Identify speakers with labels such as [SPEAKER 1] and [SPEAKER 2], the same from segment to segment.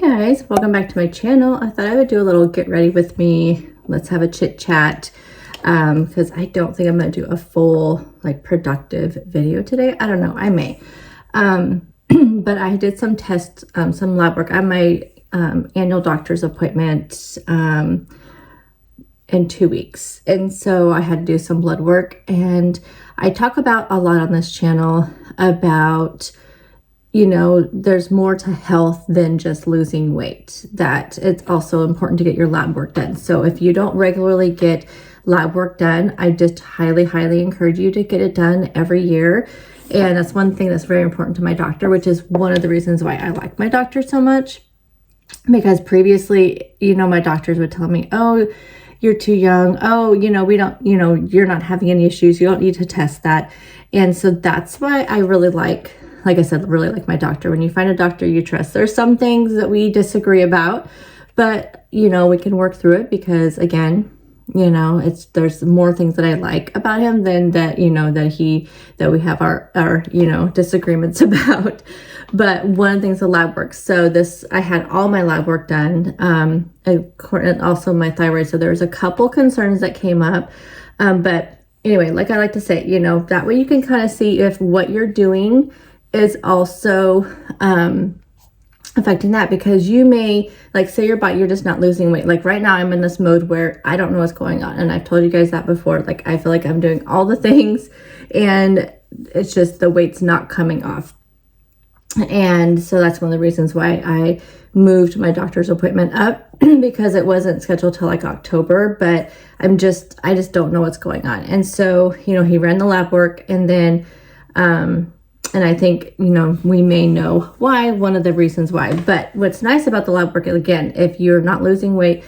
[SPEAKER 1] Guys, welcome back to my channel. I thought I would do a little get ready with me. Let's have a chit chat because I don't think I'm going to do a full productive video today. I don't know, I may. But I did some tests, some lab work on my annual doctor's appointment in 2 weeks. And so I had to do some blood work, and I talk about a lot on this channel about, you know, there's more to health than just losing weight, that it's also important to get your lab work done. So if you don't regularly get lab work done, I just highly encourage you to get it done every year. And that's one thing that's very important to my doctor, which is one of the reasons why I like my doctor so much. Because previously, you know, my doctors would tell me, oh, you're too young. Oh, you know, we don't, you know, you're not having any issues. You don't need to test that. And so that's why I really like I said, really like my doctor. When you find a doctor you trust, there's some things that we disagree about, but you know, we can work through it because again, you know, there's more things that I like about him than that, you know, that we have our, you know, disagreements about. But one of the things, the lab work. So I had all my lab work done, and also my thyroid. So there was a couple concerns that came up. But anyway, like I like to say, you know, that way you can kind of see if what you're doing is also affecting that, because you may say you're just not losing weight. Like right now I'm in this mode where I don't know what's going on, and I've told you guys that before. I feel like I'm doing all the things and it's just the weight's not coming off. And so that's one of the reasons why I moved my doctor's appointment up because it wasn't scheduled till October, but I just don't know what's going on. And so, you know, he ran the lab work, and then and I think, you know, we may know why, one of the reasons why. But what's nice about the lab work, again, if you're not losing weight,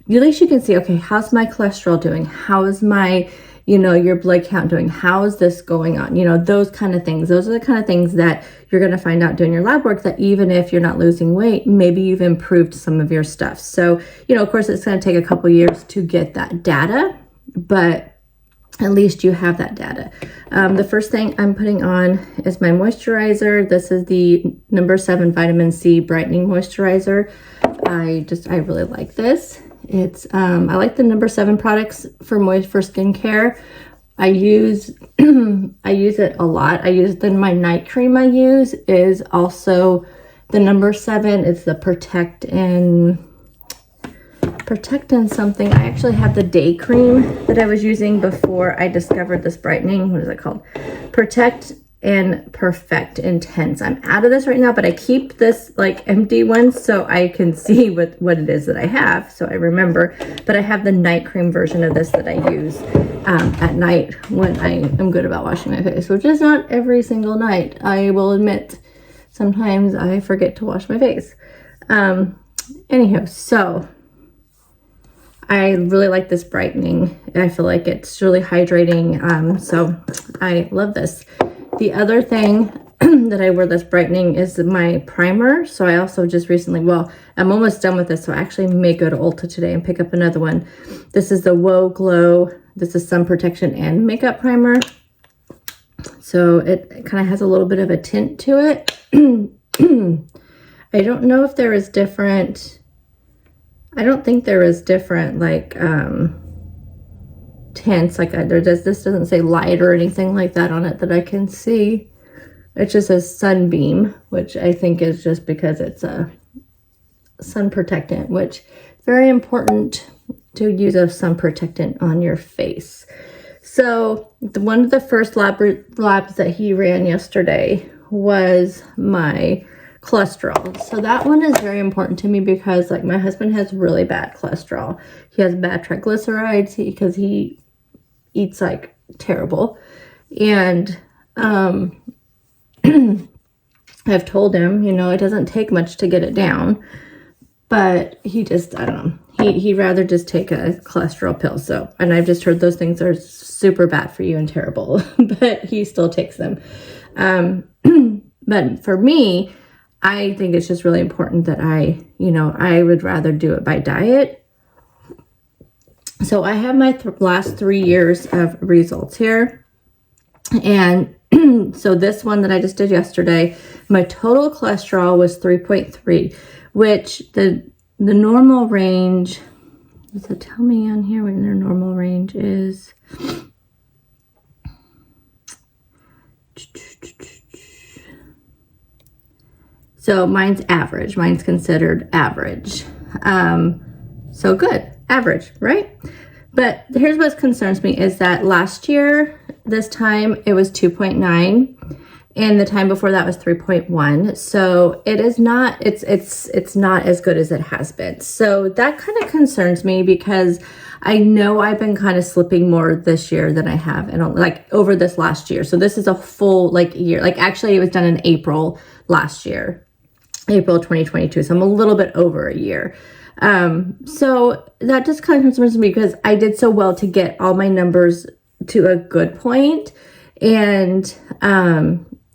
[SPEAKER 1] at least you can see, okay, how's my cholesterol doing? How is my, you know, your blood count doing? How is this going on? You know, those kind of things. Those are the kind of things that you're going to find out doing your lab work, that even if you're not losing weight, maybe you've improved some of your stuff. So, you know, of course, it's going to take a couple years to get that data, but at least you have that data. The first thing I'm putting on is my moisturizer. This is the number 7 vitamin C brightening moisturizer. I really like this. It's I like the number 7 products for skincare. I use it a lot. My night cream I use is also the number 7. It's the protect and something. I actually have the day cream that I was using before I discovered this brightening. What is it called? Protect and Perfect Intense. I'm out of this right now, but I keep this empty one so I can see what it is that I have, so I remember. But I have the night cream version of this that I use at night when I am good about washing my face, which is not every single night. I will admit, sometimes I forget to wash my face. Anyhow, so I really like this brightening. I feel like it's really hydrating. So I love this. The other thing that I wear that's brightening is my primer. So I also just recently, I'm almost done with this. So I actually may go to Ulta today and pick up another one. This is the Whoa Glow. This is sun protection and makeup primer. So it kind of has a little bit of a tint to it. I don't know if there is different... I don't think there is different tints. This doesn't say light or anything like that on it that I can see. It just says sunbeam, which I think is just because it's a sun protectant, which is very important to use a sun protectant on your face. So one of the first labs that he ran yesterday was my cholesterol. So that one is very important to me because my husband has really bad cholesterol. He has bad triglycerides because he eats terrible. And I've told him, you know, it doesn't take much to get it down, but he just, I don't know, he'd rather just take a cholesterol pill. So, and I've just heard those things are super bad for you and terrible, but he still takes them. But for me, I think it's just really important that I would rather do it by diet. So I have my last 3 years of results here. And so this one that I just did yesterday, My total cholesterol was 3.3, which the normal range, so tell me on here what their normal range is. So mine's average. Mine's considered average. So good, average, right? But here's what concerns me is that last year, this time it was 2.9 and the time before that was 3.1. So it is not, it's not as good as it has been. So that kind of concerns me because I know I've been kind of slipping more this year than I have and like over this last year. So this is a full like year, like actually it was done in April last year, April 2022. So I'm a little bit over a year. So that just kind of concerns me because I did so well to get all my numbers to a good point. And,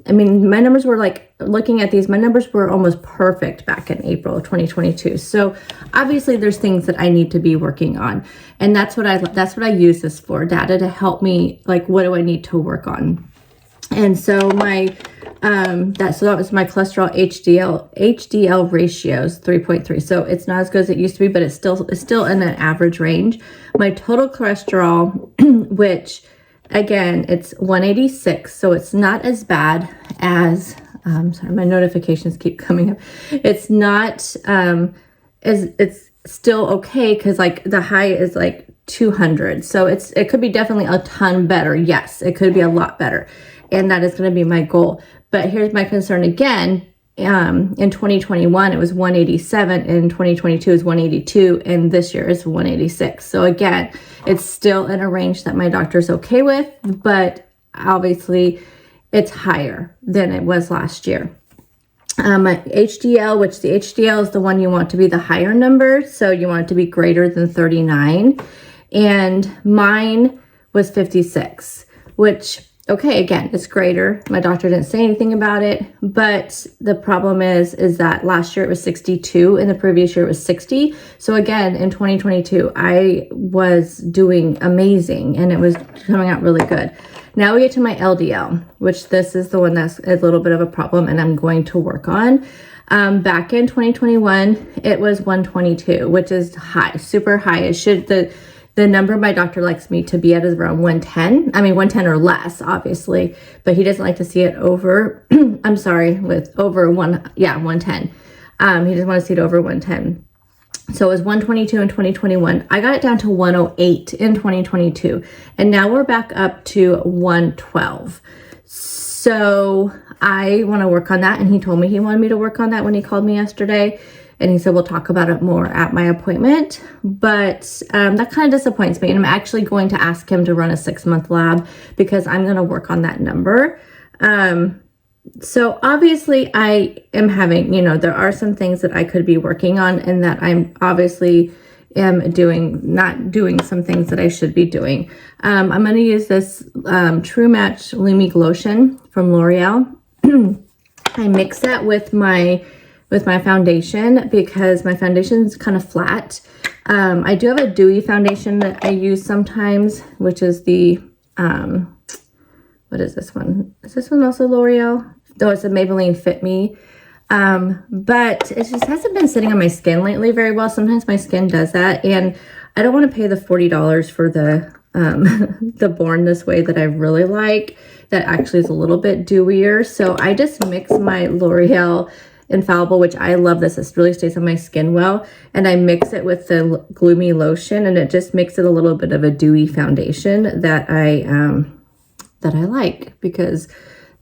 [SPEAKER 1] I mean, my numbers were like, looking at these, my numbers were almost perfect back in April of 2022. So obviously there's things that I need to be working on. And that's what I use this for, data to help me, like, what do I need to work on? And so my, that was my cholesterol HDL ratios 3.3. So it's not as good as it used to be, but it's still in an average range. My total cholesterol, which again, it's 186. So it's not as bad as, sorry, my notifications keep coming up. It's not, it's still okay. Cause like the high is like 200. So it could be definitely a ton better. Yes, it could be a lot better. And that is going to be my goal. But here's my concern again. In 2021, it was 187. In 2022 is 182. And this year is 186. So again, it's still in a range that my doctor's okay with, but obviously it's higher than it was last year. My HDL, which the HDL is the one you want to be the higher number. So you want it to be greater than 39. And mine was 56, which, okay, again, it's greater. My doctor didn't say anything about it, but the problem is that last year it was 62 and the previous year it was 60. So again, in 2022, I was doing amazing and it was coming out really good. Now we get to my LDL, which this is the one that's a little bit of a problem and I'm going to work on. Back in 2021, it was 122, which is high, super high. It should, the number my doctor likes me to be at is around 110. I mean, 110 or less, obviously, but he doesn't like to see it over, I'm sorry, with over 110. He doesn't want to see it over 110. So it was 122 in 2021. I got it down to 108 in 2022. And now we're back up to 112. So I want to work on that. And he told me he wanted me to work on that when he called me yesterday. And he said, we'll talk about it more at my appointment. But that kind of disappoints me. And I'm actually going to ask him to run a 6-month lab because I'm going to work on that number. So obviously I am having, there are some things that I could be working on and that I'm obviously not doing some things that I should be doing. I'm going to use this True Match Lumique lotion from L'Oreal. I mix that with my foundation because my foundation is kind of flat. I do have a dewy foundation that I use sometimes, which is the, what is this one? Is this one also L'Oreal? Though it's a Maybelline Fit Me. But it just hasn't been sitting on my skin lately very well. Sometimes my skin does that. And I don't want to pay the $40 for the, the Born This Way that I really like. That actually is a little bit dewier. So I just mix my L'Oreal Infallible, which I love this. This really stays on my skin well. And I mix it with the Gloomy lotion and it just makes it a little bit of a dewy foundation that I like because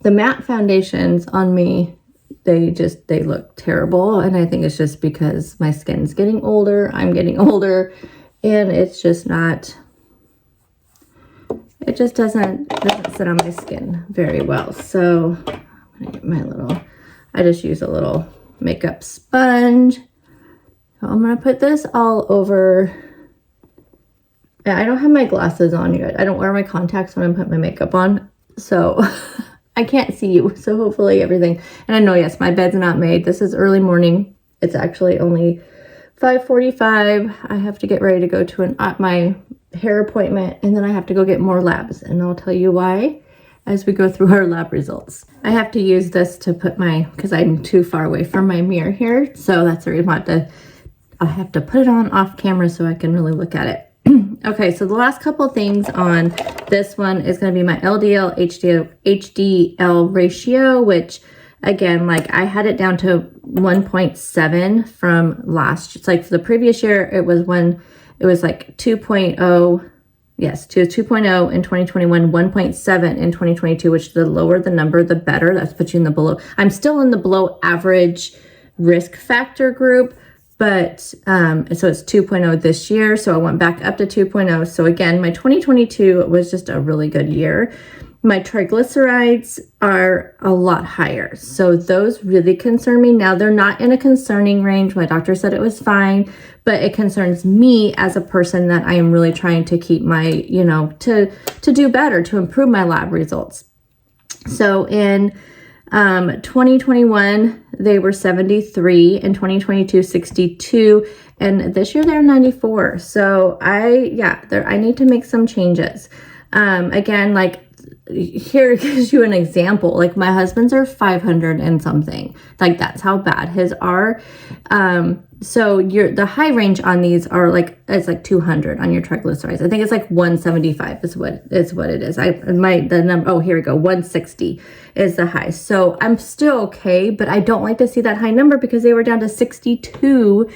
[SPEAKER 1] the matte foundations on me, they look terrible. And I think it's just because my skin's getting older, I'm getting older, and it's just not, it just doesn't sit on my skin very well. So I'm gonna get I just use a little makeup sponge. So I'm gonna put this all over. I don't have my glasses on yet. I don't wear my contacts when I put my makeup on. So I can't see you. So hopefully everything, and I know, yes, my bed's not made. This is early morning. It's actually only 5:45. I have to get ready to go to my hair appointment and then I have to go get more labs and I'll tell you why as we go through our lab results. I have to use this to put because I'm too far away from my mirror here. So that's the reason I have to put it on off camera so I can really look at it. Okay, so the last couple things on this one is going to be my LDL HDL ratio, which again, like I had it down to 1.7 from it's like for the previous year, it was like 2.0. Yes, to 2.0 in 2021, 1.7 in 2022, which the lower the number, the better. That's puts you in the below. I'm still in the below average risk factor group, but so it's 2.0 this year. So I went back up to 2.0. So again, my 2022 was just a really good year. My triglycerides are a lot higher. So those really concern me. Now they're not in a concerning range. My doctor said it was fine, but it concerns me as a person that I am really trying to keep my, to do better, to improve my lab results. So in 2021, they were 73, in 2022, 62, and this year they're 94. So I need to make some changes. Again, like here gives you an example. Like my husband's are 500 and something. Like that's how bad his are. So the high range on these are it's like 200 on your triglycerides. I think it's like 175 is what it is. The number, oh, here we go. 160 is the high. So I'm still okay, but I don't like to see that high number because they were down to 62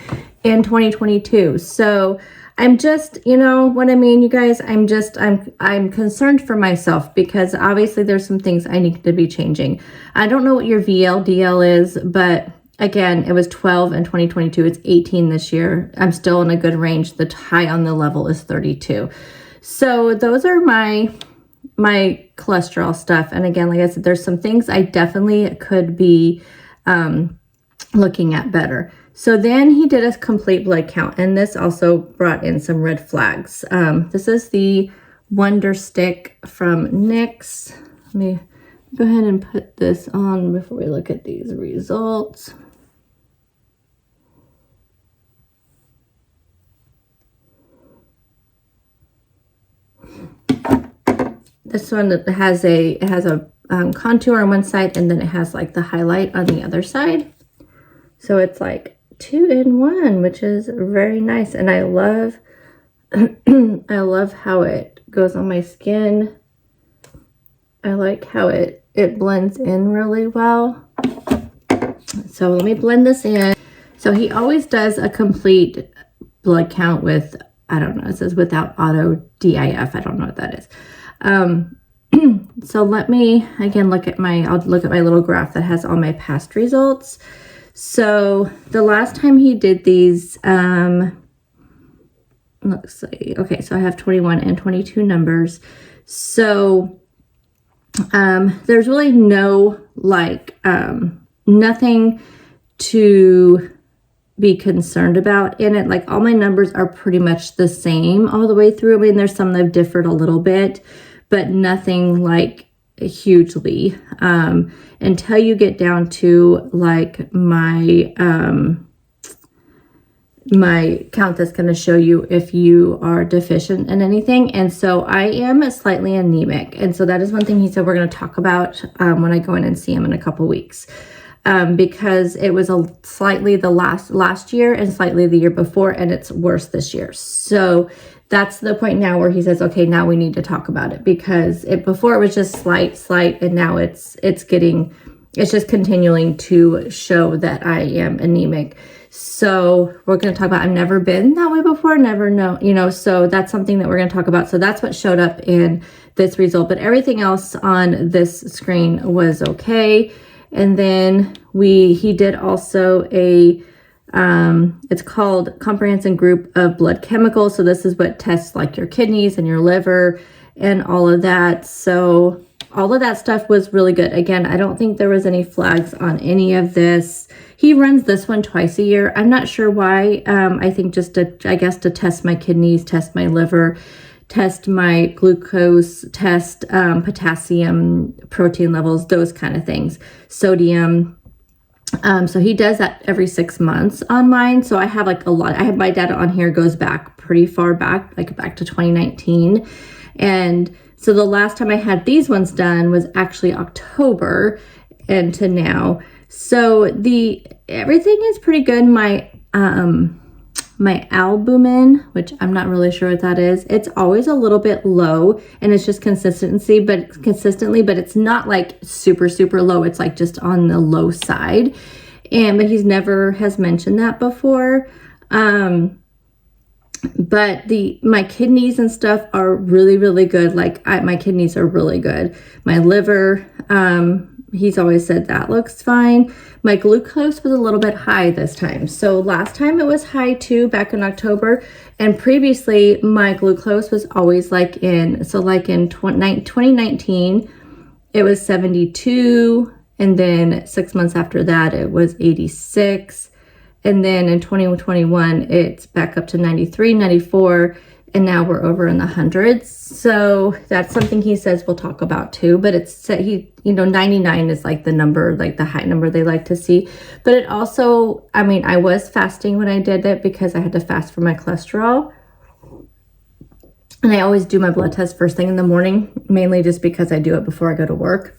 [SPEAKER 1] in 2022. So I'm just, you know what I mean, you guys, I'm concerned for myself because obviously there's some things I need to be changing. I don't know what your VLDL is, but again, it was 12 in 2022. It's 18 this year. I'm still in a good range. The high on the level is 32. So those are my cholesterol stuff. And again, like I said, there's some things I definitely could be looking at better. So then he did a complete blood count, and this also brought in some red flags. This is the Wonder Stick from NYX. Let me go ahead and put this on before we look at these results. This one has a contour on one side, and then it has like the highlight on the other side. So it's like 2-in-1, which is very nice. And I love I love how it goes on my skin. I like how it blends in really well. So let me blend this in. So he always does a complete blood count with, I don't know, it says without auto DIF. I don't know what that is. So let me again I'll look at my little graph that has all my past results. So the last time he did these, let's see. Okay, so I have 21 and 22 numbers. So there's really no nothing to be concerned about in it. Like all my numbers are pretty much the same all the way through. I mean, there's some that have differed a little bit, but nothing like hugely. Until you get down to like my count that's going to show you if you are deficient in anything. And so I am slightly anemic. And so that is one thing he said we're going to talk about when I go in and see him in a couple weeks. Because it was slightly the last year and slightly the year before, and it's worse this year. So that's the point now where he says, okay, now we need to talk about it, because before it was just slight, and now it's just continuing to show that I am anemic. So we're going to talk about, I've never been that way before, never know, so that's something that we're going to talk about. So that's what showed up in this result, but everything else on this screen was okay. And then he did also it's called Comprehensive Group of Blood Chemicals. So this is what tests like your kidneys and your liver and all of that. So all of that stuff was really good. Again, I don't think there was any flags on any of this. He runs this one twice a year. I'm not sure why. I think just to test my kidneys, test my liver, test my glucose, test potassium, protein levels, those kind of things, sodium. So he does that every 6 months on mine. So I have like a lot. I have my data on here goes back pretty far back, like back to 2019. And So the last time I had these ones done was actually October and to now. So everything is pretty good. My albumin, which I'm not really sure what that is, it's always a little bit low, and it's just consistently, but it's not like super, super low. It's like just on the low side. But he's never has mentioned that before. But my kidneys and stuff are really, really good. Like my kidneys are really good. My liver, he's always said that looks fine. My glucose was a little bit high this time. So last time it was high too, back in October. And previously my glucose was always like in 2019, it was 72. And then 6 months after that, it was 86. And then in 2021, it's back up to 93, 94. And now we're over in the hundreds. So that's something he says we'll talk about too. But it's 99 is like the number, like the high number they like to see. But it also, I was fasting when I did it because I had to fast for my cholesterol. And I always do my blood test first thing in the morning, mainly just because I do it before I go to work.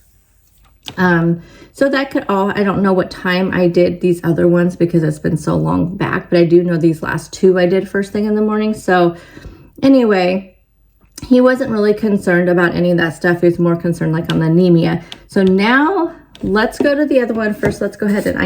[SPEAKER 1] So that could I don't know what time I did these other ones because it's been so long back, but I do know these last two I did first thing in the morning. So anyway, he wasn't really concerned about any of that stuff. He was more concerned like on the anemia. So now let's go to the other one first. Let's go ahead and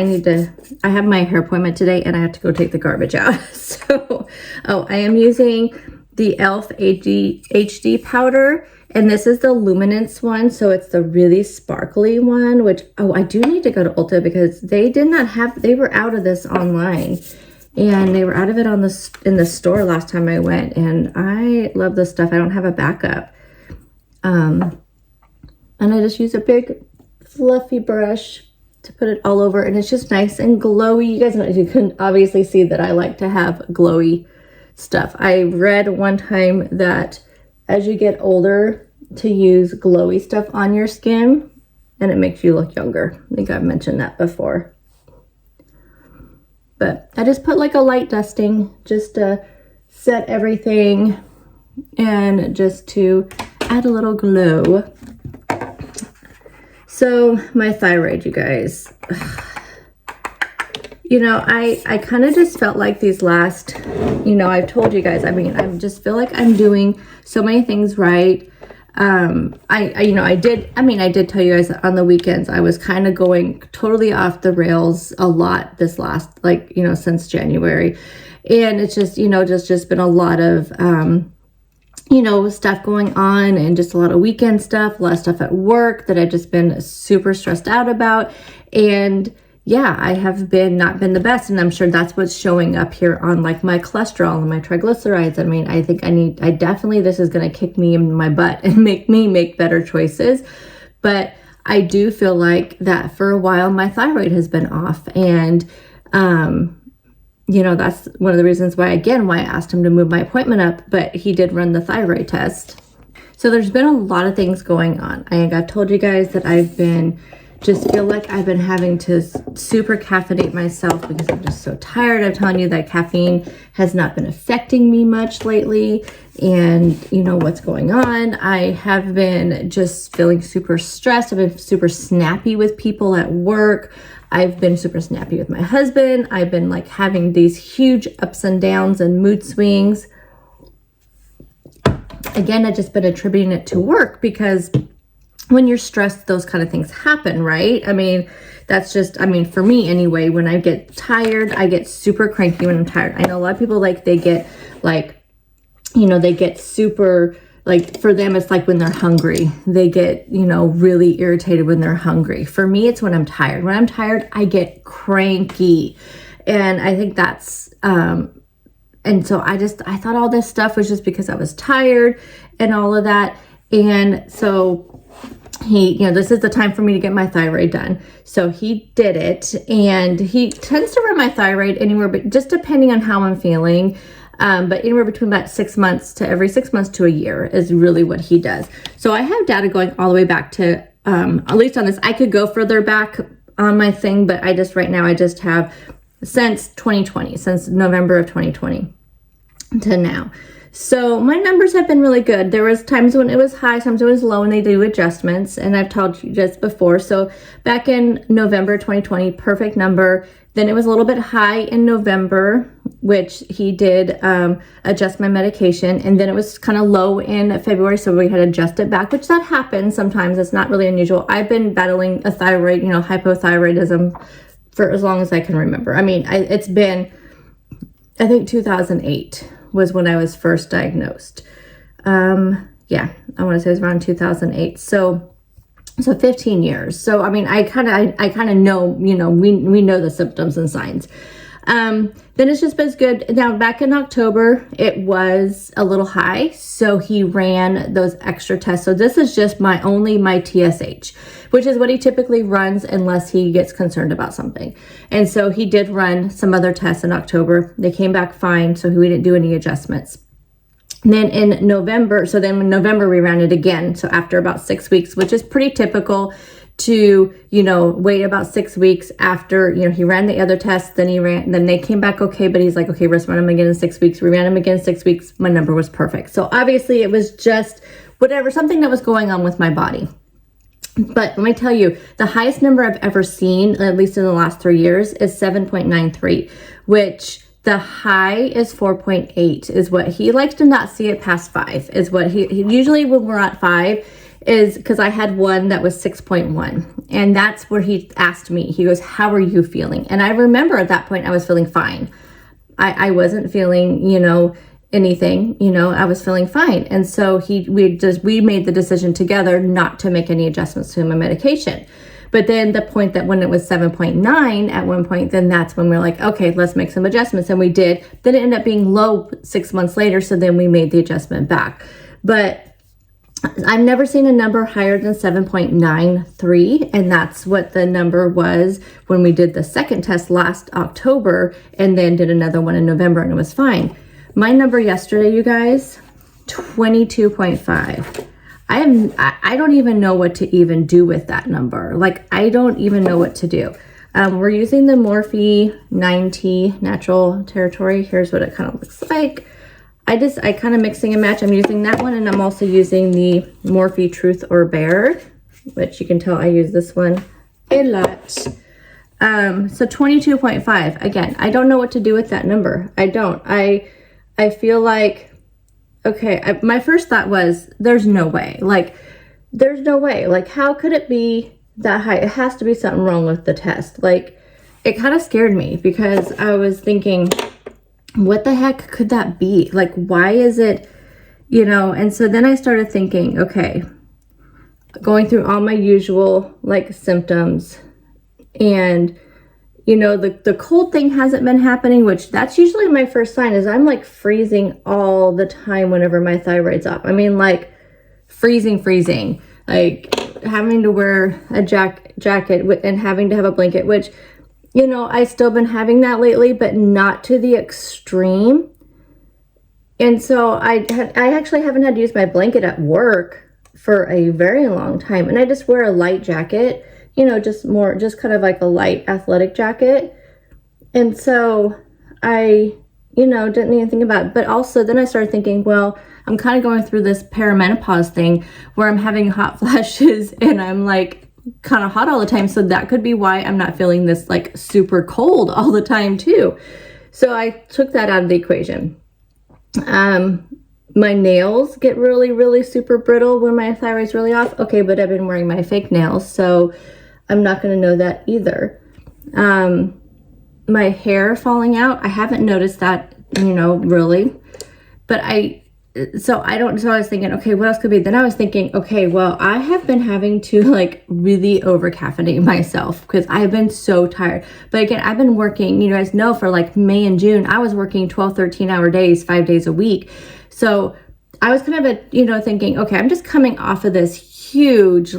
[SPEAKER 1] I have my hair appointment today and I have to go take the garbage out. So, I am using the e.l.f. HD powder. And this is the Luminance one. So it's the really sparkly one, which, I do need to go to Ulta because they were out of this online. And they were out of it in the store last time I went. And I love this stuff. I don't have a backup. And I just use a big fluffy brush to put it all over. And it's just nice and glowy. You guys know, you can obviously see that I like to have glowy stuff. I read one time that as you get older, to use glowy stuff on your skin, and it makes you look younger. I think I've mentioned that before. But I just put like a light dusting just to set everything and just to add a little glow. So my thyroid, you guys. I kind of just felt like these last, I've told you guys, I just feel like I'm doing so many things right. I did tell you guys that on the weekends, I was kind of going totally off the rails a lot this last, since January. And it's just, just been a lot of, stuff going on and just a lot of weekend stuff, a lot of stuff at work that I've just been super stressed out about. And yeah, I have not been the best. And I'm sure that's what's showing up here on like my cholesterol and my triglycerides. I definitely, this is going to kick me in my butt and make me make better choices. But I do feel like that for a while, my thyroid has been off. And, that's one of the reasons why I asked him to move my appointment up, but he did run the thyroid test. So there's been a lot of things going on. I've told you guys that just feel like I've been having to super caffeinate myself because I'm just so tired. I'm telling you that caffeine has not been affecting me much lately. And what's going on. I have been just feeling super stressed. I've been super snappy with people at work. I've been super snappy with my husband. I've been like having these huge ups and downs and mood swings. Again, I've just been attributing it to work because when you're stressed, those kind of things happen, right? That's just, for me anyway, when I get tired, I get super cranky when I'm tired. I know a lot of people they get they get super, for them, it's like when they're hungry, they get, really irritated when they're hungry. For me, it's when I'm tired. When I'm tired, I get cranky. And I think that's, and so I thought all this stuff was just because I was tired and all of that. And so this is the time for me to get my thyroid done. So he did it, and he tends to run my thyroid anywhere, but just depending on how I'm feeling. But anywhere between about 6 months to every 6 months to a year is really what he does. So I have data going all the way back to, at least on this, I could go further back on my thing, but right now I just have since 2020, since November of 2020. to now. So my numbers have been really good. There was times when it was high, sometimes it was low, and they do adjustments. And I've told you just before. So back in November 2020, perfect number. Then it was a little bit high in November, which he did adjust my medication. And then it was kind of low in February, so we had to adjust it back, which that happens sometimes. It's not really unusual. I've been battling a thyroid, hypothyroidism for as long as I can remember. I mean, it's been, I think 2008 was when I was first diagnosed. Yeah, I want to say it was around 2008. So 15 years. So, I mean, I kind of know, we know the symptoms and signs. Then it's just been good. Now, back in October, it was a little high. So he ran those extra tests. So this is just my TSH, which is what he typically runs unless he gets concerned about something. And so he did run some other tests in October. They came back fine. So we didn't do any adjustments. And then in November, we ran it again. So after about 6 weeks, which is pretty typical to, wait about 6 weeks after, he ran the other tests, then they came back okay, but he's like, okay, let's run them again in 6 weeks. We ran them again in 6 weeks. My number was perfect. So obviously it was just something that was going on with my body. But let me tell you, the highest number I've ever seen, at least in the last 3 years, is 7.93, which the high is 4.8 is what he likes to not see it past 5 is what he usually when we're at 5 is because I had one that was 6.1, and that's where he asked me, he goes, how are you feeling? And I remember at that point I was feeling fine. I wasn't feeling, anything, I was feeling fine. And so we made the decision together not to make any adjustments to my medication. But then the point that when it was 7.9 at one point, then that's when we're like, okay, let's make some adjustments. And we did. Then it ended up being low 6 months later. So then we made the adjustment back. But I've never seen a number higher than 7.93. And that's what the number was when we did the second test last October and then did another one in November, and it was fine. My number yesterday, you guys, 22.5. I don't even know what to even do with that number. Like, I don't even know what to do. We're using the Morphe 9T Natural Territory. Here's what it kind of looks like. I kind of mixing and match. I'm using that one, and I'm also using the Morphe Truth or Bear, which you can tell I use this one a lot. So 22.5. Again, I don't know what to do with that number. I don't. I feel like, okay, my first thought was, there's no way. Like, how could it be that high? It has to be something wrong with the test. Like, it kind of scared me because I was thinking, what the heck could that be? Like, why is it, and so then I started thinking, okay, going through all my usual, symptoms, and the cold thing hasn't been happening, which that's usually my first sign is I'm freezing all the time whenever my thyroid's up. I mean, freezing, having to wear a jacket and having to have a blanket, which, I still been having that lately, but not to the extreme. And so I actually haven't had to use my blanket at work for a very long time. And I just wear a light jacket, just kind of like a light athletic jacket. And so I, didn't even think about it. But also then I started thinking, well, I'm kind of going through this perimenopause thing where I'm having hot flashes and I'm kind of hot all the time. So that could be why I'm not feeling this super cold all the time too. So I took that out of the equation. My nails get really, really super brittle when my thyroid's really off. Okay, but I've been wearing my fake nails, so I'm not going to know that either. My hair falling out, I haven't noticed that, really. But so I was thinking, okay, what else could be? Then I was thinking, okay, well, I have been having to really over caffeinate myself because I've been so tired. But again, I've been working, you guys know, for May and June, I was working 12, 13-hour days, 5 days a week. So I was kind of, thinking, okay, I'm just coming off of this huge,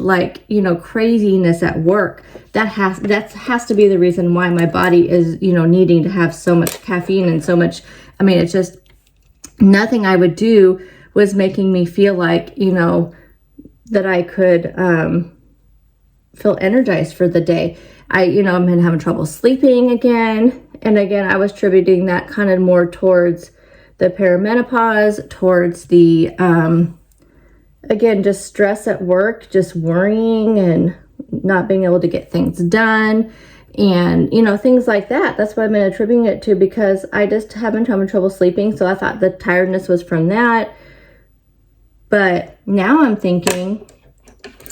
[SPEAKER 1] craziness at work. That has to be the reason why my body is, needing to have so much caffeine and so much, it's just nothing I would do was making me feel that I could feel energized for the day. I've been having trouble sleeping again. And again, I was attributing that kind of more towards the perimenopause, towards the, again, just stress at work, just worrying and not being able to get things done. And, you know, things like that. That's what I've been attributing it to, because I just have been having trouble sleeping. So I thought the tiredness was from that. But now I'm thinking,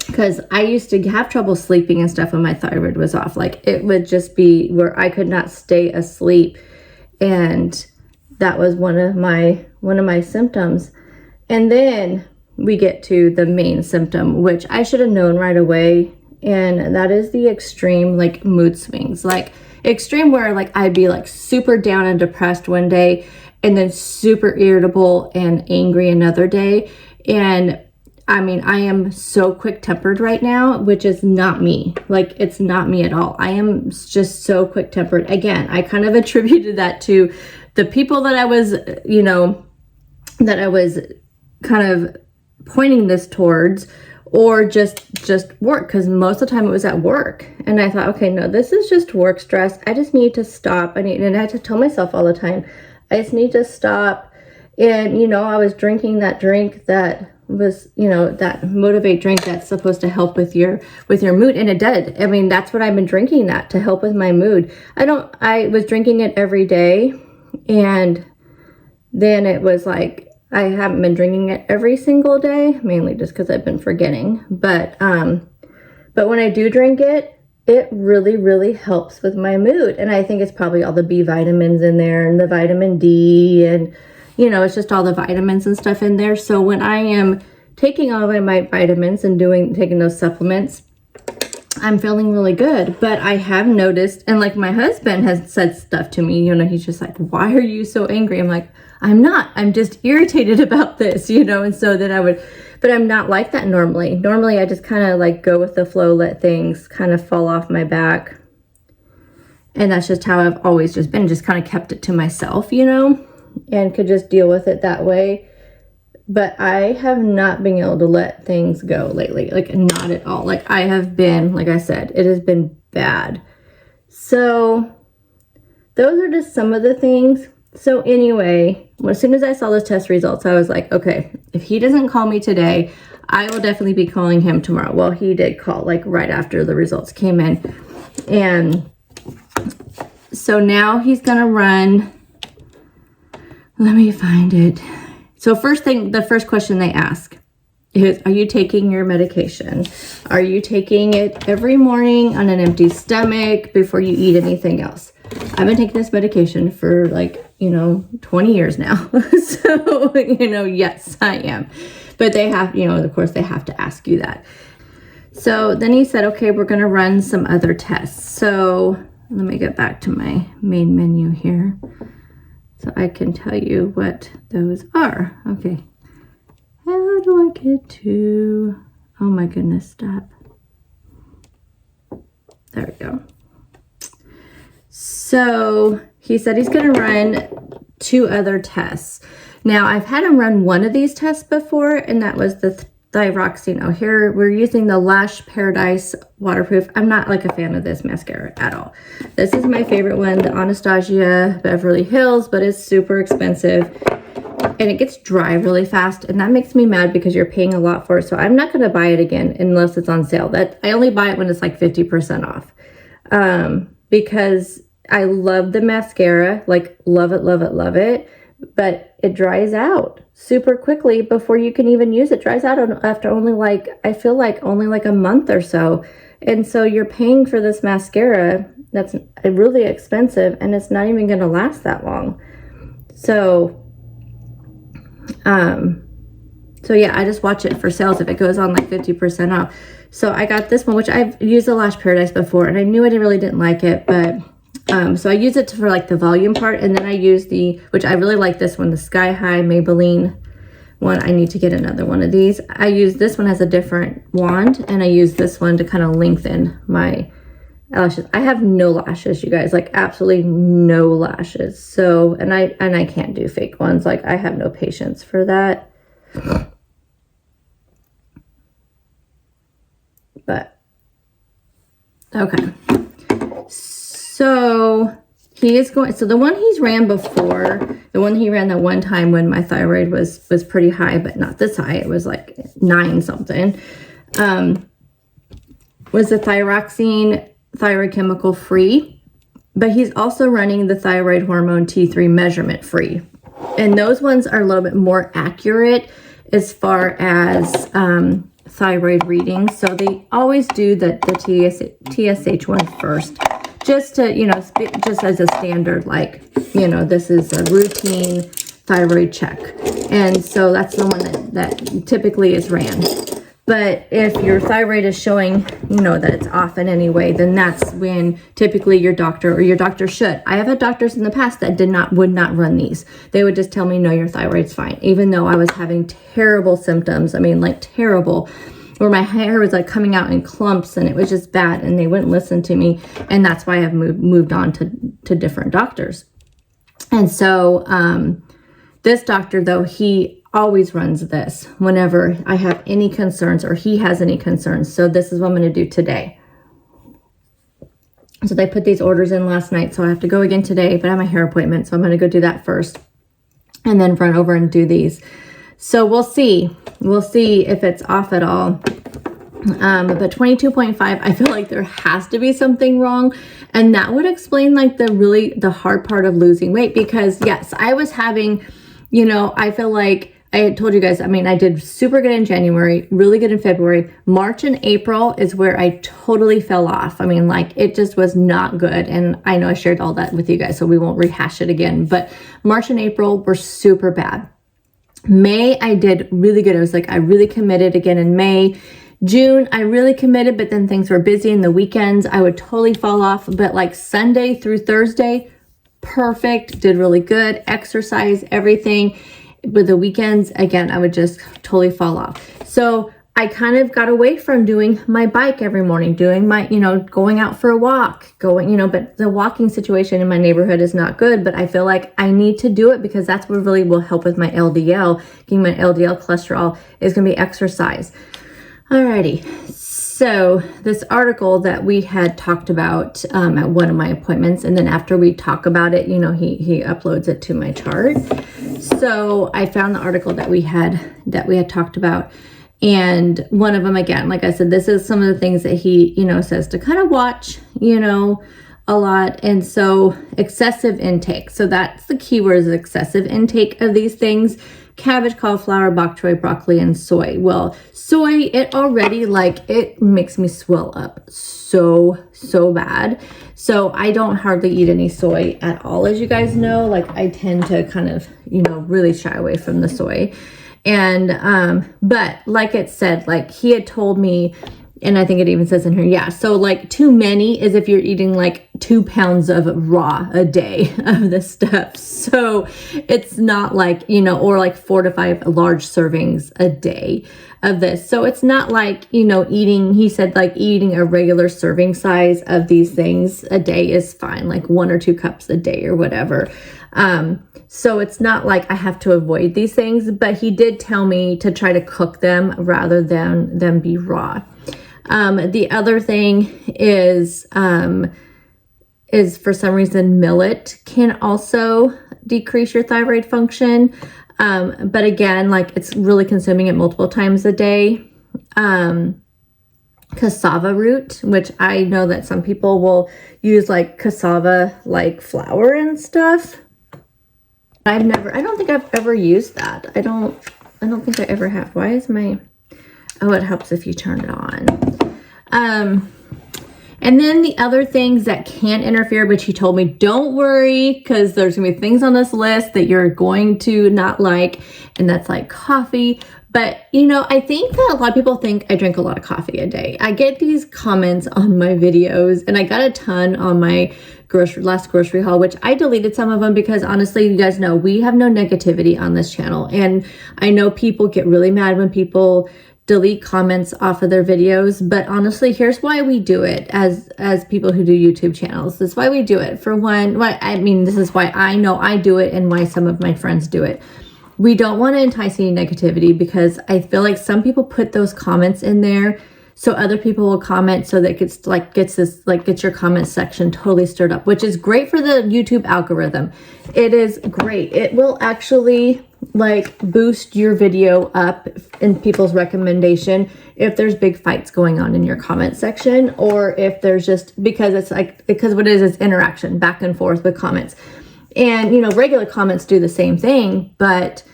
[SPEAKER 1] because I used to have trouble sleeping and stuff when my thyroid was off. Like, it would just be where I could not stay asleep. And that was one of my symptoms. And then we get to the main symptom, which I should have known right away. And that is the extreme, like, mood swings. Like, extreme where, like, I'd be, like, super down and depressed one day, and then super irritable and angry another day. And, I mean, I am so quick-tempered right now, which is not me. Like, it's not me at all. I am just so quick-tempered. Again, I kind of attributed that to the people that I was, you know, that I was kind of pointing this towards, or just work, because most of the time it was at work. And I thought, okay, no, this is just work stress. I just need to stop. And I had to tell myself all the time, I just need to stop. And, you know, I was drinking that drink that was, you know, that Motivate drink that's supposed to help with your mood. And it did. I mean, that's what I've been drinking, that to help with my mood. I was drinking it every day. And then it was like, I haven't been drinking it every single day, mainly just because I've been forgetting. But when I do drink it, it really, really helps with my mood. And I think it's probably all the B vitamins in there and the vitamin D, and, you know, it's just all the vitamins and stuff in there. So when I am taking all of my vitamins and taking those supplements, I'm feeling really good. But I have noticed, and like my husband has said stuff to me, you know, he's just like, why are you so angry? I'm like, I'm not, I'm just irritated about this, you know. And so then but I'm not like that normally. Normally I just kind of like go with the flow, let things kind of fall off my back. And that's just how I've always just been, just kind of kept it to myself, you know, and could just deal with it that way. But I have not been able to let things go lately, like not at all. Like, I have been, like I said, it has been bad. So those are just some of the things. So anyway, as soon as I saw those test results, I was like, okay, if he doesn't call me today, I will definitely be calling him tomorrow. Well, he did call, like, right after the results came in. And so now he's going to run. Let me find it. So the first question they ask is, are you taking your medication? Are you taking it every morning on an empty stomach before you eat anything else? I've been taking this medication for, like, you know, 20 years now. So, you know, yes, I am. But they have, you know, of course they have to ask you that. So then he said, okay, we're going to run some other tests. So let me get back to my main menu here, so I can tell you what those are. Okay. How do I get to, oh my goodness, stop. There we go. So he said he's going to run 2 other tests. Now, I've had him run one of these tests before, and that was the thyroxine. Oh, here we're using the Lash Paradise Waterproof. I'm not like a fan of this mascara at all. This is my favorite one, the Anastasia Beverly Hills, but it's super expensive. And it gets dry really fast, and that makes me mad because you're paying a lot for it. So I'm not going to buy it again unless it's on sale. I only buy it when it's like 50% off. Because I love the mascara, like love it, love it, love it. But it dries out super quickly before you can even use it. It dries out after only like, I feel like only like a month or so. And so you're paying for this mascara that's really expensive, and it's not even going to last that long. So yeah, I just watch it for sales if it goes on like 50% off. So I got this one, which I've used the Lash Paradise before, and I knew I really didn't like it, but so I use it for like the volume part, and then I use which I really like this one, the Sky High Maybelline one. I need to get another one of these. I use this one as a different wand, and I use this one to kind of lengthen my lashes. I have no lashes, you guys, like absolutely no lashes. So, and I can't do fake ones. Like, I have no patience for that. But okay. So he is going, so the one he's ran before, the one he ran that one time when my thyroid was pretty high, but not this high, it was like 9 something, was the thyroxine thyroid chemical free, but he's also running the thyroid hormone T3 measurement free. And those ones are a little bit more accurate as far as thyroid readings. So they always do the TSH one first, just to, you know, just as a standard, like, you know, this is a routine thyroid check. And so that's the one that typically is ran. But if your thyroid is showing, you know, that it's off in any way, then that's when typically your doctor should. I have had doctors in the past that would not run these. They would just tell me, no, your thyroid's fine. Even though I was having terrible symptoms. I mean, like terrible, where my hair was like coming out in clumps and it was just bad, and they wouldn't listen to me. And that's why I've moved on to different doctors. And so this doctor, though, he always runs this whenever I have any concerns or he has any concerns. So this is what I'm going to do today. So they put these orders in last night, so I have to go again today, but I have my hair appointment, so I'm going to go do that first and then run over and do these. So we'll see if it's off at all. But 22.5, I feel like there has to be something wrong. And that would explain like the hard part of losing weight, because yes, I was having, you know, I feel like I had told you guys, I mean, I did super good in January, really good in February. March and April is where I totally fell off. I mean, like, it just was not good. And I know I shared all that with you guys, so we won't rehash it again. But March and April were super bad. May, I did really good. I was like, I really committed again in May. June, I really committed, but then things were busy in the weekends. I would totally fall off. But like Sunday through Thursday, perfect, did really good, exercise, everything. With the weekends, again, I would just totally fall off. So I kind of got away from doing my bike every morning, doing my, you know, going out for a walk, but the walking situation in my neighborhood is not good, but I feel like I need to do it because that's what really will help with my LDL. Getting my LDL cholesterol is going to be exercise. Alrighty. So this article that we had talked about at one of my appointments, and then after we talk about it, you know, he uploads it to my chart. So I found the article that we had talked about, and one of them, again, like I said, this is some of the things that he, you know, says to kind of watch, you know, a lot. And so excessive intake. So that's the keyword, is excessive intake of these things. Cabbage, cauliflower, bok choy, broccoli, and soy. Well, soy, it already, like, it makes me swell up so bad. So I don't hardly eat any soy at all, as you guys know. Like, I tend to kind of, you know, really shy away from the soy. And, but like it said, like he had told me, and I think it even says in here, yeah. So like too many is if you're eating like 2 pounds of raw a day of this stuff. So it's not like, you know, or like 4 to 5 large servings a day of this. So it's not like, you know, eating, he said like eating a regular serving size of these things a day is fine, like 1 or 2 cups a day or whatever. So it's not like I have to avoid these things, but he did tell me to try to cook them rather than them be raw. The other thing is for some reason millet can also decrease your thyroid function. But again, like it's really consuming it multiple times a day. Cassava root, which I know that some people will use like cassava like flour and stuff. I don't think I've ever used that. I don't think I ever have. Why is my, oh, it helps if you turn it on. And then the other things that can interfere, which he told me, don't worry, because there's gonna be things on this list that you're going to not like, and that's like coffee. But, you know, I think that a lot of people think I drink a lot of coffee a day. I get these comments on my videos, and I got a ton on my last grocery haul, which I deleted some of them because honestly, you guys know we have no negativity on this channel. And I know people get really mad when people delete comments off of their videos, but honestly, here's why we do it as people who do YouTube channels. This is why we do it. For one, this is why I know I do it and why some of my friends do it. We don't want to entice any negativity because I feel like some people put those comments in there so other people will comment, so that gets your comment section totally stirred up, which is great for the YouTube algorithm. It is great. It will actually like boost your video up in people's recommendation if there's big fights going on in your comment section, or if there's just, because what it is interaction back and forth with comments. And, you know, regular comments do the same thing, but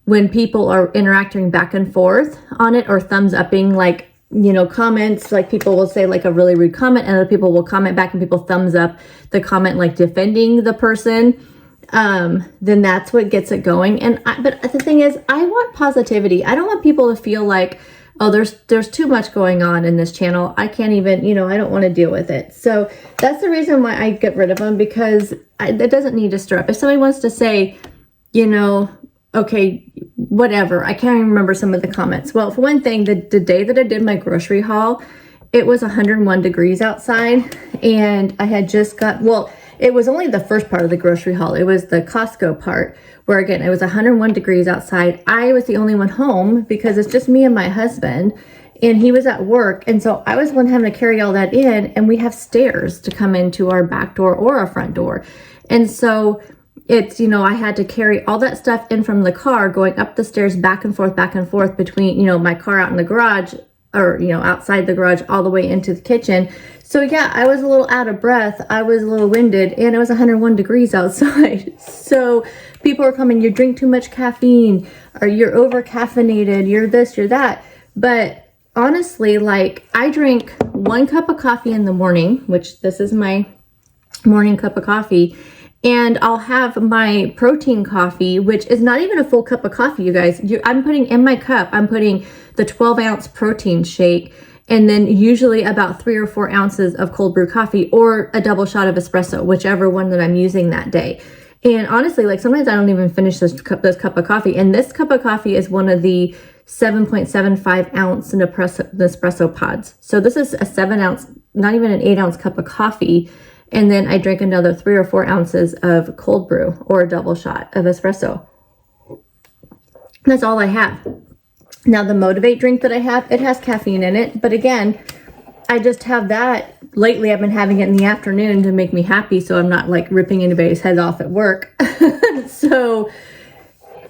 [SPEAKER 1] when people are interacting back and forth on it, or thumbs upping, like, you know, comments, like people will say like a really rude comment and other people will comment back and people thumbs up the comment, like defending the person, then that's what gets it going. But the thing is, I want positivity. I don't want people to feel like, oh, there's too much going on in this channel. I can't even, you know, I don't want to deal with it. So that's the reason why I get rid of them, because it doesn't need to stir up. If somebody wants to say, you know, okay, whatever. I can't even remember some of the comments. Well, for one thing, the day that I did my grocery haul, it was 101 degrees outside, and I had just it was only the first part of the grocery haul. It was the Costco part where, again, it was 101 degrees outside. I was the only one home because it's just me and my husband, and he was at work. And so I was the one having to carry all that in, and we have stairs to come into our back door or our front door. And so it's, you know, I had to carry all that stuff in from the car, going up the stairs back and forth between, you know, my car out in the garage, or, you know, outside the garage, all the way into the kitchen. So yeah, I was a little out of breath. I was a little winded, and it was 101 degrees outside. So people were coming, you drink too much caffeine, or you're over caffeinated, you're this, you're that. But honestly, like, I drink 1 cup of coffee in the morning, which this is my morning cup of coffee. And I'll have my protein coffee, which is not even a full cup of coffee, you guys. I'm putting in my cup, I'm putting the 12-ounce protein shake, and then usually about 3 or 4 ounces of cold brew coffee, or a double shot of espresso, whichever one that I'm using that day. And honestly, like, sometimes I don't even finish this cup of coffee. And this cup of coffee is one of the 7.75 ounce Nespresso pods. So this is a 7 ounce, not even an 8 ounce cup of coffee. And then I drink another 3 or 4 ounces of cold brew, or a double shot of espresso. That's all I have. Now, the Motivate drink that I have, it has caffeine in it. But again, I just have that. Lately, I've been having it in the afternoon to make me happy, so I'm not like ripping anybody's head off at work. So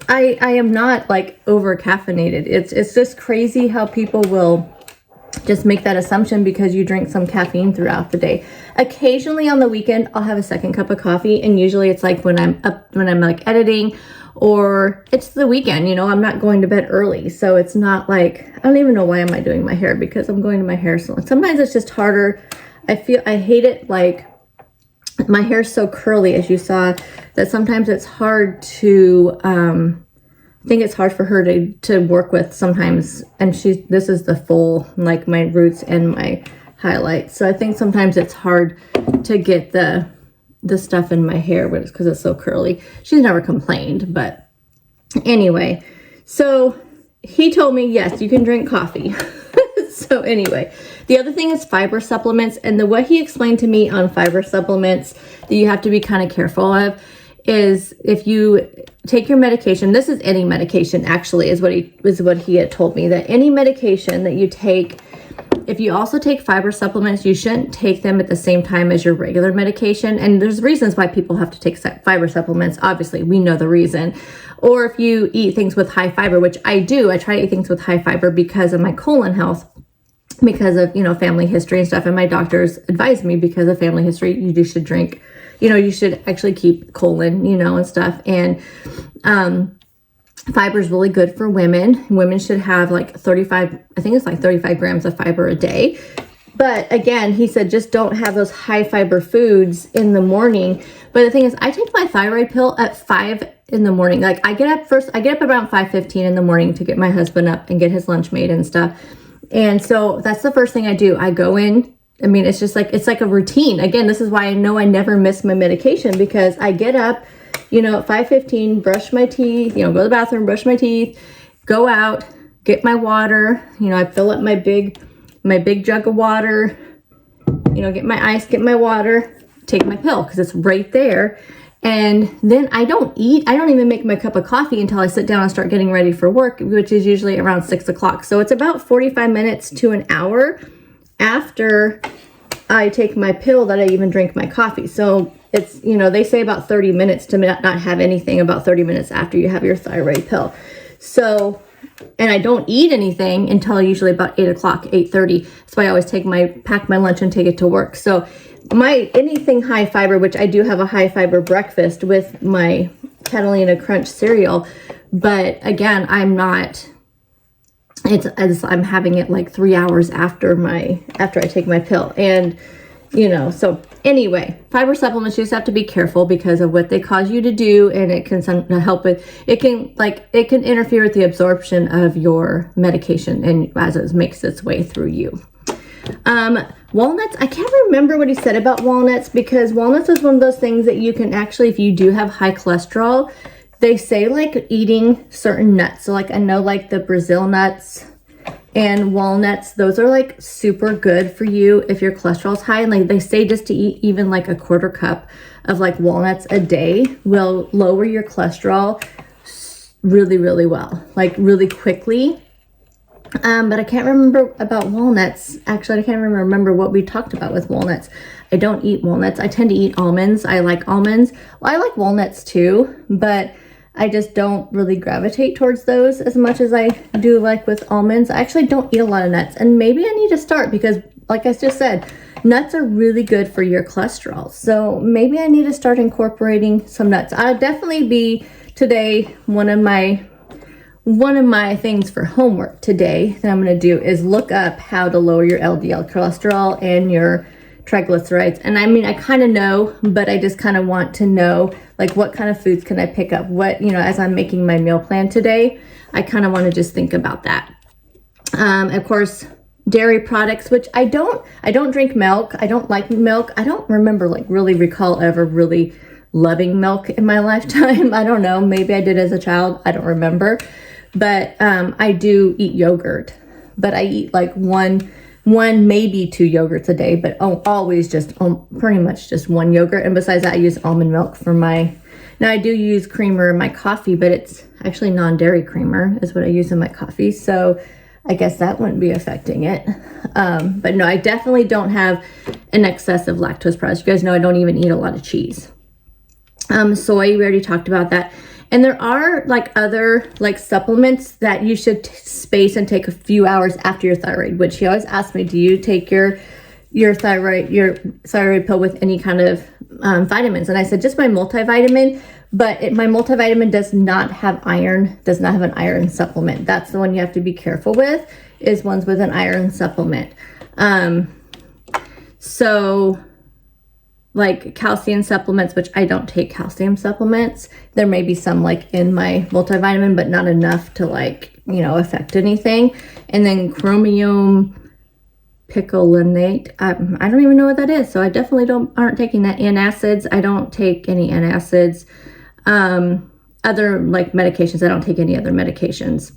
[SPEAKER 1] I am not like over caffeinated. It's just crazy how people will just make that assumption because you drink some caffeine throughout the day. Occasionally on the weekend, I'll have a second cup of coffee, and usually it's like when I'm like editing, or it's the weekend, you know, I'm not going to bed early. So it's not like, I don't even know why am I doing my hair, because I'm going to my hair salon. Sometimes it's just harder. I hate it, like, my hair's so curly, as you saw, that sometimes it's hard to, I think it's hard for her to work with sometimes. And this is the full, like, my roots and my highlights. So I think sometimes it's hard to get the stuff in my hair because it's so curly. She's never complained, but anyway. So he told me, yes, you can drink coffee. So anyway, the other thing is fiber supplements. And what he explained to me on fiber supplements that you have to be kind of careful of is, if you take your medication, this is any medication actually, is what he had told me, that any medication that you take, if you also take fiber supplements, you shouldn't take them at the same time as your regular medication. And there's reasons why people have to take fiber supplements. Obviously, we know the reason. Or if you eat things with high fiber, which I do, I try to eat things with high fiber because of my colon health, because of, you know, family history and stuff. And my doctors advised me, because of family history, you should drink, you know, you should actually keep colon, you know, and stuff. And fiber is really good for women. Women should have like 35 grams of fiber a day. But again, he said, just don't have those high fiber foods in the morning. But the thing is, I take my thyroid pill at 5 in the morning. Like, I get up around 5:15 in the morning to get my husband up and get his lunch made and stuff. And so that's the first thing I do. I go in. I mean, it's just like, it's like a routine. Again, this is why I know I never miss my medication, because I get up, you know, at 5:15, brush my teeth, you know, go to the bathroom, brush my teeth, go out, get my water. You know, I fill up my big jug of water, you know, get my ice, get my water, take my pill, because it's right there. And then I don't even make my cup of coffee until I sit down and start getting ready for work, which is usually around 6 o'clock. So it's about 45 minutes to an hour after I take my pill that I even drink my coffee. So it's, they say about 30 minutes to not have anything, about 30 minutes after you have your thyroid pill. So, and I don't eat anything until usually about 8 o'clock, 8:30. So I always pack my lunch and take it to work. So anything high fiber, which I do have a high fiber breakfast with my Catalina Crunch cereal, but again, I'm having it like 3 hours after I take my pill. And, so anyway, fiber supplements, you just have to be careful because of what they cause you to do. And it can it can interfere with the absorption of your medication and as it makes its way through you. Walnuts, I can't remember what he said about walnuts, because walnuts is one of those things that you can actually, if you do have high cholesterol, they say like eating certain nuts. So like I know like the Brazil nuts and walnuts, those are like super good for you if your cholesterol is high. And like they say just to eat even like a quarter cup of like walnuts a day will lower your cholesterol really, really well, like really quickly. But I can't remember about walnuts. Actually, I can't remember what we talked about with walnuts. I don't eat walnuts. I tend to eat almonds. I like almonds. Well, I like walnuts too, but I just don't really gravitate towards those as much as I do like with almonds. I actually don't eat a lot of nuts, and maybe I need to start because like I just said, nuts are really good for your cholesterol. So maybe I need to start incorporating some nuts. I'll definitely be today, one of my things for homework today that I'm going to do is look up how to lower your LDL cholesterol and your triglycerides. And I mean, I kind of know, but I just kind of want to know like what kind of foods can I pick up? What, as I'm making my meal plan today, I kind of want to just think about that. Of course, dairy products, which I don't drink milk. I don't like milk. I don't remember really recall ever really loving milk in my lifetime. I don't know. Maybe I did as a child. I don't remember. But I do eat yogurt, but I eat like one, maybe 2 yogurts a day, but always just pretty much just one yogurt. And besides that, I use almond milk for now I do use creamer in my coffee, but it's actually non-dairy creamer is what I use in my coffee. So I guess that wouldn't be affecting it. But no, I definitely don't have an excess of lactose products. You guys know I don't even eat a lot of cheese. Soy, we already talked about that. And there are like other like supplements that you should space and take a few hours after your thyroid, which he always asks me, do you take your thyroid pill with any kind of vitamins? And I said, just my multivitamin, but my multivitamin does not have an iron supplement. That's the one you have to be careful with, is ones with an iron supplement. So like calcium supplements, which I don't take calcium supplements. There may be some like in my multivitamin, but not enough to affect anything. And then chromium picolinate. I don't even know what that is. So I definitely aren't taking that. Antacids. I don't take any antacids. Other like medications. I don't take any other medications.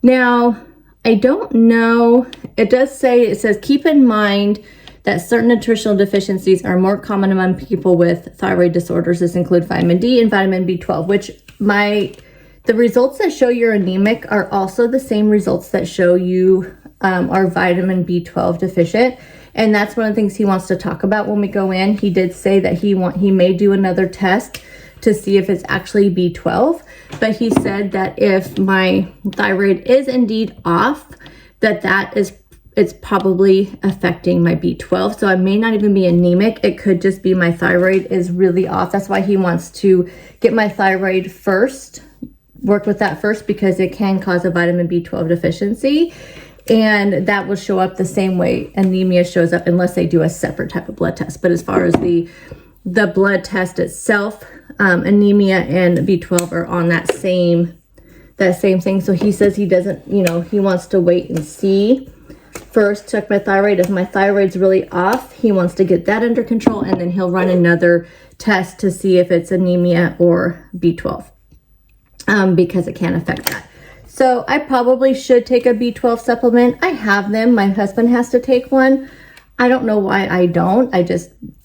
[SPEAKER 1] Now I don't know. It says keep in mind that certain nutritional deficiencies are more common among people with thyroid disorders. This include vitamin D and vitamin B12, which the results that show you're anemic are also the same results that show you are vitamin B12 deficient. And that's one of the things he wants to talk about when we go in. He did say that he may do another test to see if it's actually B12, but he said that if my thyroid is indeed off, it's probably affecting my B12. So I may not even be anemic. It could just be my thyroid is really off. That's why he wants to get my thyroid first, work with that first, because it can cause a vitamin B12 deficiency. And that will show up the same way anemia shows up unless they do a separate type of blood test. But as far as the blood test itself, anemia and B12 are on that same thing. So he says he doesn't, he wants to wait and see first, check my thyroid. If my thyroid's really off, he wants to get that under control, and then he'll run another test to see if it's anemia or B12, because it can affect that. So I probably should take a B12 supplement. I have them. My husband has to take one. I don't know why I don't.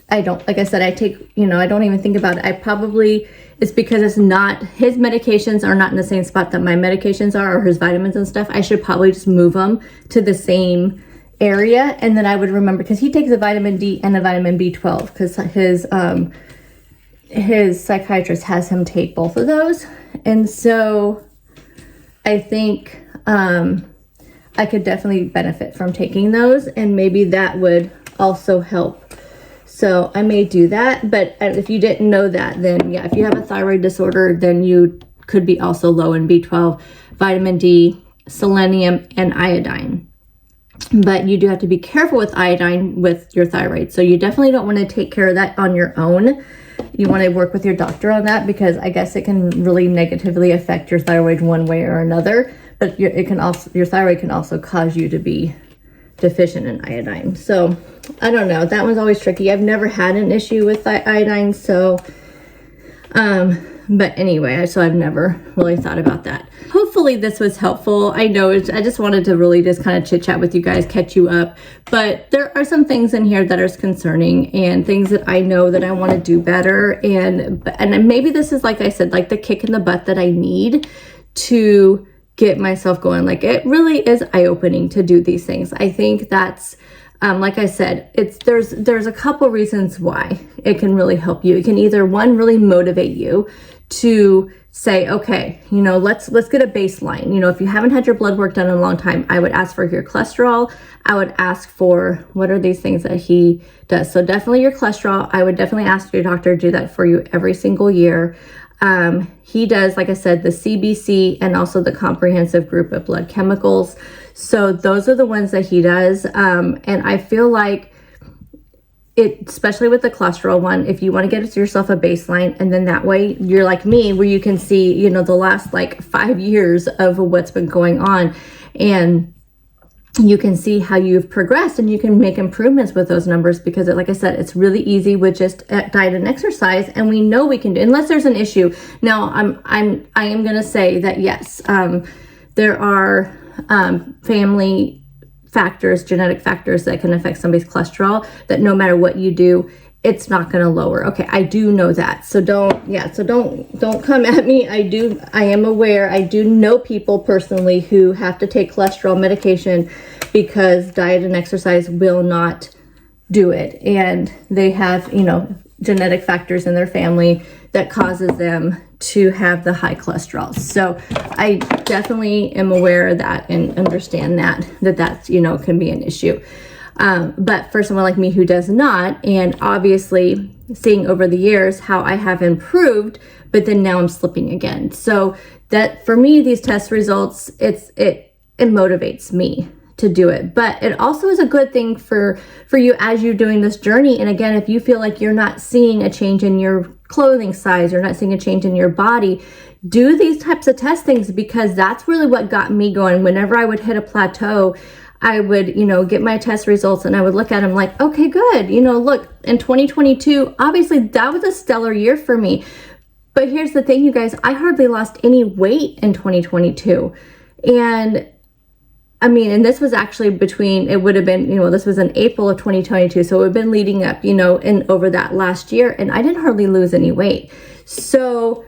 [SPEAKER 1] I don't, like I said, I take, I don't even think about it. It's because it's not, his medications are not in the same spot that my medications are, or his vitamins and stuff. I should probably just move them to the same area. And then I would remember, because he takes a vitamin D and a vitamin B12, because his psychiatrist has him take both of those. And so I think I could definitely benefit from taking those, and maybe that would also help. So I may do that. But if you didn't know that, then yeah, if you have a thyroid disorder, then you could be also low in B12, vitamin D, selenium, and iodine. But you do have to be careful with iodine with your thyroid. So you definitely don't want to take care of that on your own. You want to work with your doctor on that, because I guess it can really negatively affect your thyroid one way or another. But your thyroid can also cause you to be deficient in iodine. So I don't know. That one's always tricky. I've never had an issue with iodine. So, but anyway, so I've never really thought about that. Hopefully this was helpful. I know I just wanted to really just kind of chit chat with you guys, catch you up. But there are some things in here that are concerning, and things that I know that I want to do better. And maybe this is, like I said, like the kick in the butt that I need to get myself going. Like, it really is eye-opening to do these things. I think that's, like I said, there's a couple reasons why it can really help you. It can either, one, really motivate you to say, okay, let's get a baseline. If you haven't had your blood work done in a long time, I would ask for your cholesterol. I would ask for, what are these things that he does? So definitely your cholesterol. I would definitely ask your doctor to do that for you every single year. He does, like I said, the CBC and also the comprehensive group of blood chemicals. So those are the ones that he does. And I feel like it, especially with the cholesterol one, if you want to get yourself a baseline, and then that way you're like me, where you can see, the last like 5 years of what's been going on, and you can see how you've progressed, and you can make improvements with those numbers, because like I said, it's really easy with just diet and exercise, and we know we can do, unless there's an issue. Now, I am going to say that yes, there are family factors, genetic factors that can affect somebody's cholesterol, that no matter what you do, it's not going to lower. Okay, I do know that. So don't come at me. I am aware. I do know people personally who have to take cholesterol medication because diet and exercise will not do it. And they have, genetic factors in their family that causes them to have the high cholesterol. So I definitely am aware of that and understand that's, can be an issue. But for someone like me who does not, and obviously seeing over the years how I have improved, but then now I'm slipping again. So that, for me, these test results, it motivates me to do it. But it also is a good thing for you as you're doing this journey. And again, if you feel like you're not seeing a change in your clothing size, you're not seeing a change in your body, do these types of testings, because that's really what got me going. Whenever I would hit a plateau, I would, get my test results, and I would look at them like, okay, good. Look, in 2022, obviously that was a stellar year for me. But here's the thing, you guys, I hardly lost any weight in 2022. And and this was actually it would have been, this was in April of 2022. So it would have been leading up, and over that last year, and I didn't hardly lose any weight. So,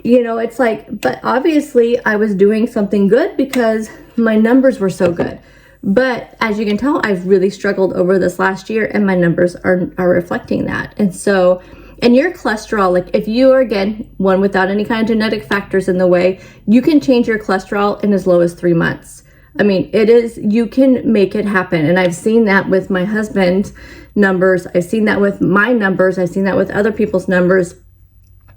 [SPEAKER 1] it's like, but obviously I was doing something good because my numbers were so good. But as you can tell, I've really struggled over this last year, and my numbers are reflecting that. And so, and your cholesterol, like if you are, again, one without any kind of genetic factors in the way, you can change your cholesterol in as low as 3 months. You can make it happen. And I've seen that with my husband's numbers. I've seen that with my numbers. I've seen that with other people's numbers.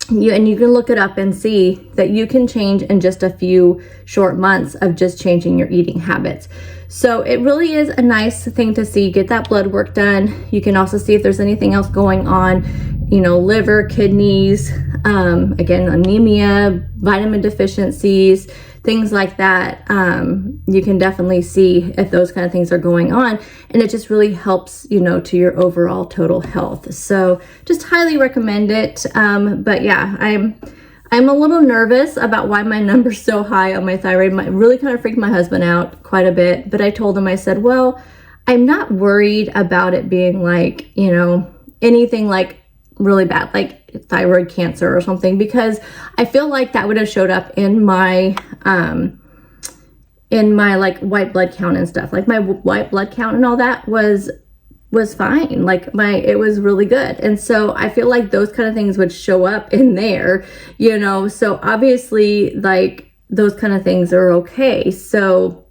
[SPEAKER 1] And you can look it up and see that you can change in just a few short months of just changing your eating habits. So it really is a nice thing to see. Get that blood work done. You can also see if there's anything else going on, liver, kidneys, again, anemia, vitamin deficiencies, things like that. You can definitely see if those kind of things are going on, and it just really helps, to your overall total health. So just highly recommend it. But yeah, I'm a little nervous about why my number's so high on my thyroid. It really kind of freaked my husband out quite a bit, but I told him, I said, well, I'm not worried about it being like, anything like really bad, like thyroid cancer or something, because I feel like that would have showed up in my like white blood count and stuff. Like my white blood count and all that was fine. Like it was really good. And so I feel like those kind of things would show up in there, you know, so obviously like those kind of things are okay. So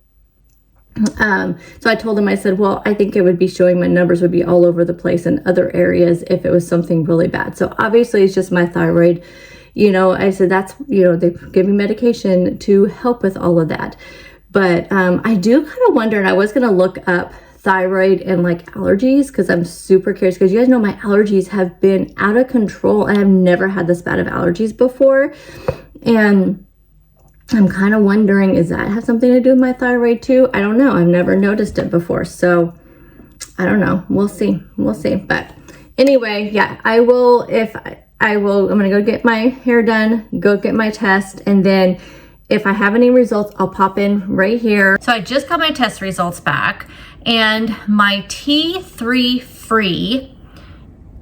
[SPEAKER 1] I told him, I said, well, I think it would be showing my numbers would be all over the place in other areas if it was something really bad. So obviously it's just my thyroid, you know. I said, that's, you know, they give me medication to help with all of that. But I do kind of wonder, and I was going to look up thyroid and like allergies, because I'm super curious, because you guys know my allergies have been out of control and I've never had this bad of allergies before. And I'm kind of wondering, does that have something to do with my thyroid too? I don't know. I've never noticed it before. So I don't know. We'll see. We'll see. But anyway, yeah, I'm going to go get my hair done, go get my test. And then if I have any results, I'll pop in right here. So I just got my test results back, and my T3 free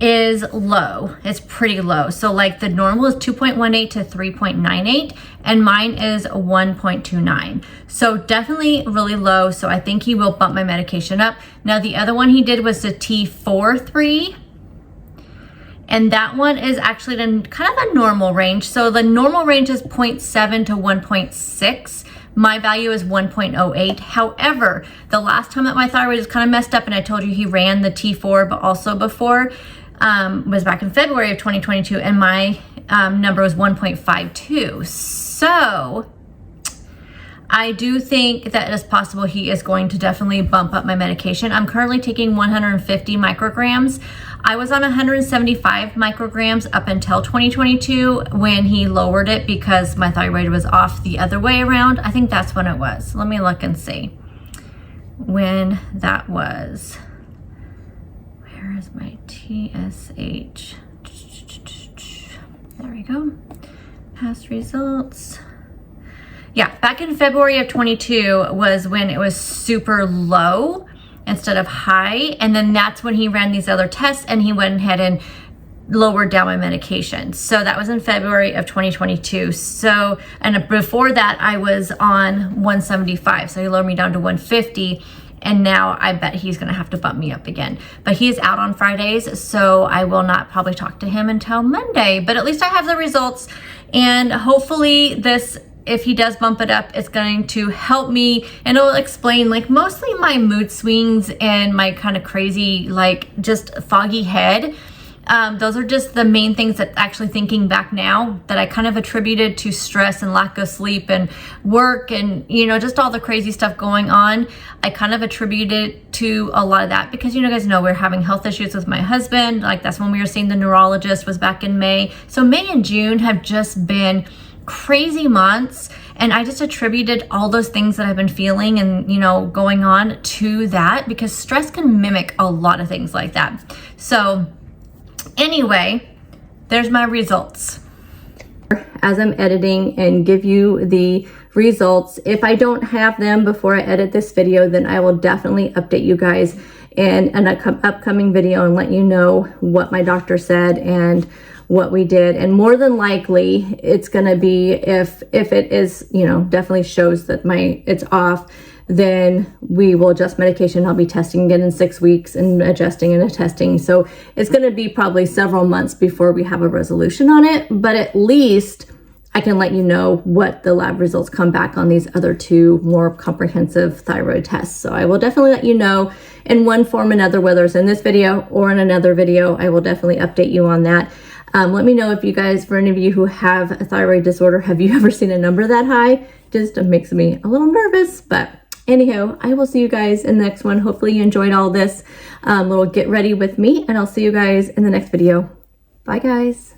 [SPEAKER 1] is low. It's pretty low. So like the normal is 2.18 to 3.98, and mine is 1.29. So definitely really low. So I think he will bump my medication up. Now the other one he did was the T4-3, and that one is actually in kind of a normal range. So the normal range is 0.7 to 1.6. My value is 1.08. However, the last time that my thyroid is kind of messed up, and I told you he ran the T4, but also before, was back in February of 2022, and my number was 1.52. So I do think that it is possible he is going to definitely bump up my medication. I'm currently taking 150 micrograms. I was on 175 micrograms up until 2022 when he lowered it because my thyroid was off the other way around. I think that's when it was. Let me look and see when that was. Where is my TSH? There we go. Past results. Yeah, back in February of 22 was when it was super low instead of high. And then that's when he ran these other tests and he went ahead and lowered down my medication. So that was in February of 2022. So, and before that I was on 175. So he lowered me down to 150. And now I bet he's gonna have to bump me up again. But he is out on Fridays, so I will not probably talk to him until Monday. But at least I have the results, and hopefully this, if he does bump it up, it's going to help me, and it'll explain like mostly my mood swings and my kind of crazy, like just foggy head. Those are just the main things that, actually thinking back now, that I kind of attributed to stress and lack of sleep and work and, you know, just all the crazy stuff going on. I kind of attributed to a lot of that because, you know, guys know we're having health issues with my husband. Like that's when we were seeing the neurologist, was back in May. So May and June have just been crazy months, and I just attributed all those things that I've been feeling and, you know, going on to that, because stress can mimic a lot of things like that. So anyway, there's my results. As I'm editing and give you the results, if I don't have them before I edit this video, then I will definitely update you guys in an upcoming video and let you know what my doctor said and what we did. And more than likely it's gonna be, if it is, you know, definitely shows that it's off, then we will adjust medication. I'll be testing again in 6 weeks and adjusting and testing. So it's going to be probably several months before we have a resolution on it, but at least I can let you know what the lab results come back on these other two more comprehensive thyroid tests. So I will definitely let you know in one form or another, whether it's in this video or in another video. I will definitely update you on that. Let me know if you guys, for any of you who have a thyroid disorder, have you ever seen a number that high? Just makes me a little nervous, but anyhow, I will see you guys in the next one. Hopefully you enjoyed all this little get ready with me, and I'll see you guys in the next video. Bye guys.